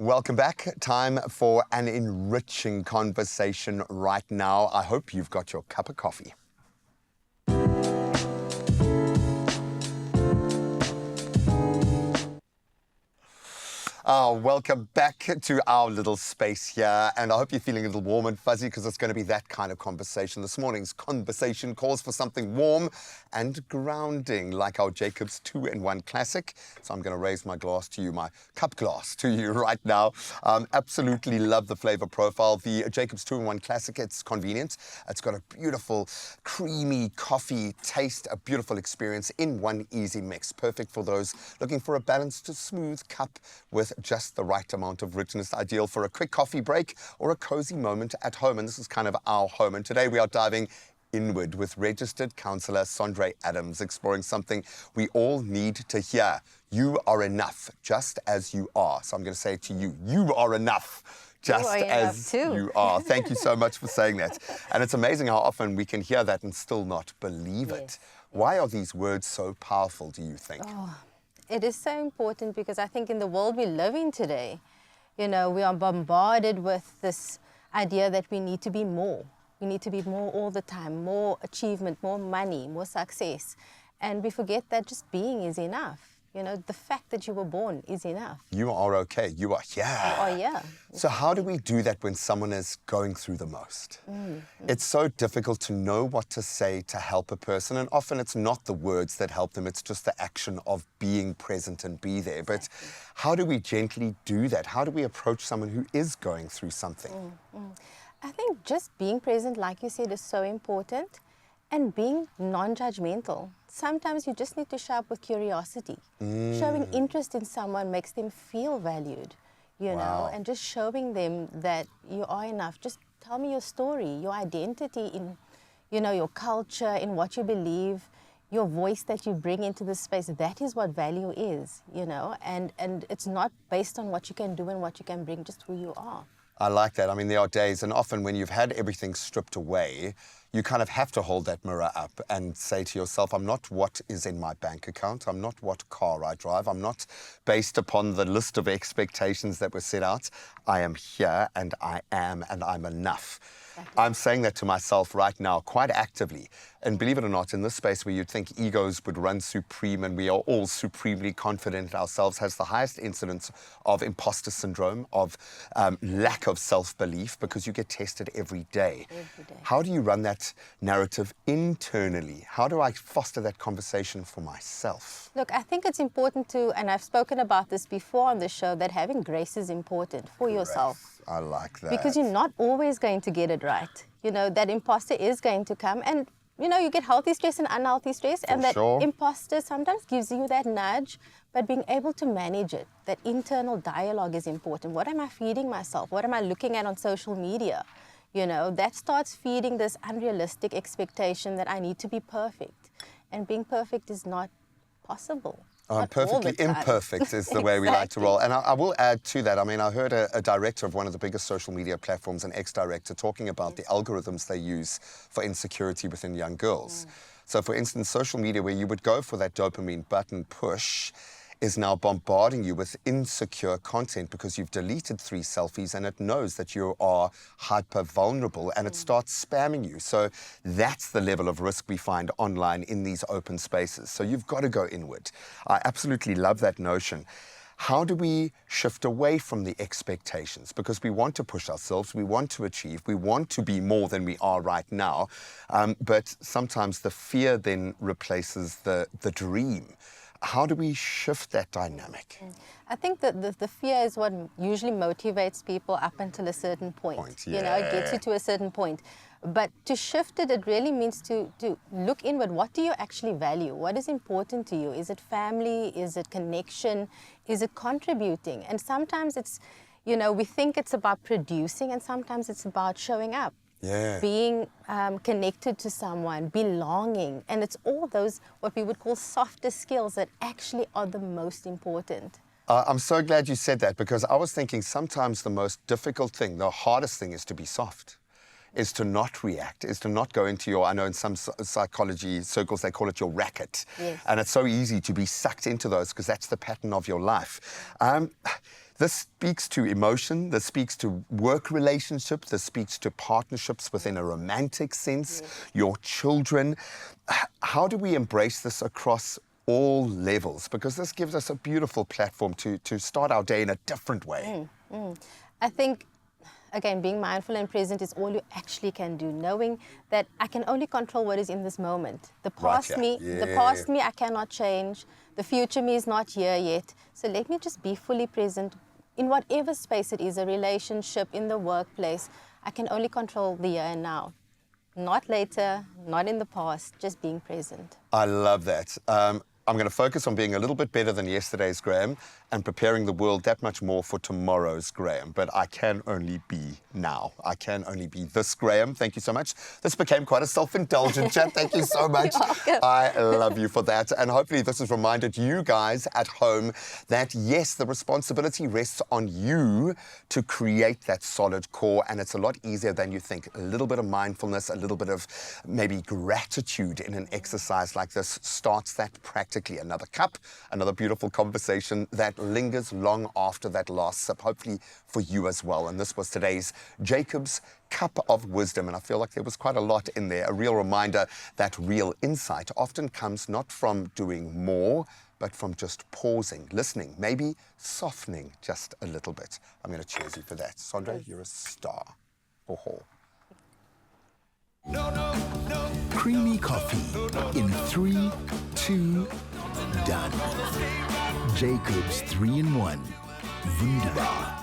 Welcome back. Time for an enriching conversation right now. I hope you've got your cup of coffee. Welcome back to our little space here, and I hope you're feeling a little warm and fuzzy because it's going to be that kind of conversation. This morning's conversation calls for something warm and grounding, like our JACOBS 2-in-1 Classic. So I'm going to raise my glass to you, my cup glass to you right now. Absolutely love the flavor profile. The JACOBS 2-in-1 Classic, it's convenient. It's got a beautiful, creamy coffee taste, a beautiful experience in one easy mix. Perfect for those looking for a balanced, smooth cup with just the right amount of richness, ideal for a quick coffee break or a cozy moment at home. And this is kind of our home. And today we are diving inward with registered counsellor Sondre Adams, exploring something we all need to hear. You are enough, just as you are. So I'm going to say it to you, you are enough, just as you are. Thank you so much for saying that. And it's amazing how often we can hear that and still not believe it. Why are these words so powerful, do you think? It is so important because I think in the world we live in today, we are bombarded with this idea that we need to be more. We need to be more all the time, more achievement, more money, more success. And we forget that just being is enough. The fact that you were born is enough. You are okay. You are here. You are here. So how do we do that when someone is going through the most? It's so difficult to know what to say to help a person, and often it's not the words that help them, it's just the action of being present and be there. But how do we gently do that? How do we approach someone who is going through something? I think just being present, like you said, is so important, and being non-judgmental. Sometimes you just need to show up with curiosity. Showing interest in someone makes them feel valued, know, and just showing them that you are enough. Just tell me your story, your identity in, your culture, in what you believe, your voice that you bring into the space. That is what value is, and it's not based on what you can do and what you can bring, just who you are. I like that. I mean, there are days, and often when you've had everything stripped away, you kind of have to hold that mirror up and say to yourself, I'm not what is in my bank account. I'm not what car I drive. I'm not based upon the list of expectations that were set out. I am here, and I am, and I'm enough. I'm saying that to myself right now quite actively. And believe it or not, in this space where you'd think egos would run supreme and we are all supremely confident in ourselves, has the highest incidence of imposter syndrome, of lack of self-belief, because you get tested every day. How do you run that narrative internally? How do I foster that conversation for myself? Look, I think it's important to, and I've spoken about this before on the show, that having grace is important for yourself. I like that. Because you're not always going to get it right. That imposter is going to come, and you get healthy stress and unhealthy stress, and that imposter sometimes gives you that nudge, but being able to manage it, that internal dialogue is important. What am I feeding myself? What am I looking at on social media? That starts feeding this unrealistic expectation that I need to be perfect, and being perfect is not possible. Perfectly imperfect is the way we like to roll. And I will add to that, I mean, I heard a director of one of the biggest social media platforms, an ex-director, talking about the algorithms they use for insecurity within young girls. So for instance, social media, where you would go for that dopamine button push, is now bombarding you with insecure content because you've deleted 3 selfies and it knows that you are hyper vulnerable, and it starts spamming you. So that's the level of risk we find online in these open spaces. So you've got to go inward. I absolutely love that notion. How do we shift away from the expectations? Because we want to push ourselves, we want to achieve, we want to be more than we are right now. But sometimes the fear then replaces the dream. How do we shift that dynamic? I think that the fear is what usually motivates people up until a certain point. It gets you to a certain point. But to shift it, it really means to look inward. What do you actually value? What is important to you? Is it family? Is it connection? Is it contributing? And sometimes it's, we think it's about producing, and sometimes it's about showing up. Being connected to someone, belonging. And it's all those, what we would call softer skills, that actually are the most important. I'm so glad you said that, because I was thinking sometimes the most difficult thing, the hardest thing, is to be soft. Is to not react, is to not go into your, I know in some psychology circles they call it your racket. And it's so easy to be sucked into those because that's the pattern of your life. This speaks to emotion, this speaks to work relationships, this speaks to partnerships within a romantic sense, your children. How do we embrace this across all levels? Because this gives us a beautiful platform to start our day in a different way. I think, again, being mindful and present is all you actually can do, knowing that I can only control what is in this moment. The past me, I cannot change. The future me is not here yet. So let me just be fully present in whatever space it is, a relationship, in the workplace. I can only control the here and now. Not later, not in the past, just being present. I love that. I'm going to focus on being a little bit better than yesterday's Graham and preparing the world that much more for tomorrow's Graham. But I can only be now. I can only be this Graham. Thank you so much. This became quite a self-indulgent chat. Thank you so much. I love you for that. And hopefully this has reminded you guys at home that, yes, the responsibility rests on you to create that solid core. And it's a lot easier than you think. A little bit of mindfulness, a little bit of maybe gratitude in an exercise like this starts that practically. Another cup, another beautiful conversation that lingers long after that last sip, hopefully for you as well. And this was today's JACOBS Cup of Wisdom. And I feel like there was quite a lot in there. A real reminder that real insight often comes not from doing more, but from just pausing, listening, maybe softening just a little bit. I'm going to cheers you for that. Sandra, you're a star. Ho. Creamy coffee in 3, 2, done. JACOBS 3-in-1. Wunderbar.